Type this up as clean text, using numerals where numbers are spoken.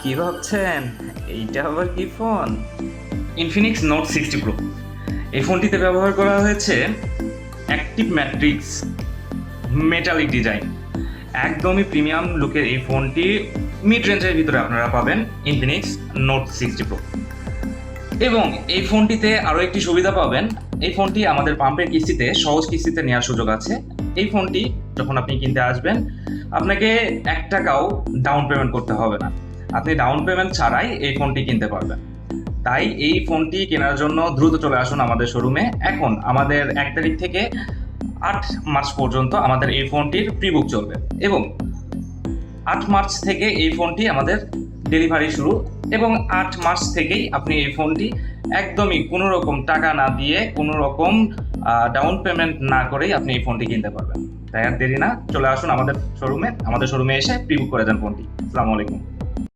কি ভাবছেন? এইটা আবার কি ফোন? Infinix note 60 pro. এই ফোনটিতে ব্যবহার করা হয়েছে অ্যাক্টিভ ম্যাট্রিক্স মেটালিক ডিজাইন। একদমই প্রিমিয়াম লুকের এই ফোনটি মিড রেঞ্জের ভিতরে আপনারা পাবেন ইনফিনিক্স নোট 60 প্রো। এবং এই ফোনটিতে আরও একটি সুবিধা পাবেন, এই ফোনটি আমাদের পাম্পের কিস্তিতে সহজ কিস্তিতে নেওয়ার সুযোগ আছে। এই ফোনটি যখন আপনি কিনতে আসবেন আপনাকে 1 টাকাও ডাউন পেমেন্ট করতে হবে না, আপনি ডাউন পেমেন্ট ছাড়াই এই ফোনটি কিনতে পারবেন। তাই এই ফোনটি কেনার জন্য দ্রুত চলে আসুন আমাদের শোরুমে। এখন আমাদের 1 তারিখ থেকে 8 মার্চ পর্যন্ত আমাদের এই ফোনটির প্রি বুক চলবে এবং 8 মার্চ থেকে এই ফোনটি আমাদের ডেলিভারি শুরু এবং 8 মার্চ থেকেই আপনি এই ফোনটি একদমই কোনো রকম টাকা না দিয়ে, কোনো রকম ডাউন পেমেন্ট না করেই আপনি এই ফোনটি কিনতে পারবেন। তাই আর দেরি না, চলে আসুন আমাদের শোরুমে এসে প্রি বুক করে দেন ফোনটি। আসসালামু আলাইকুম।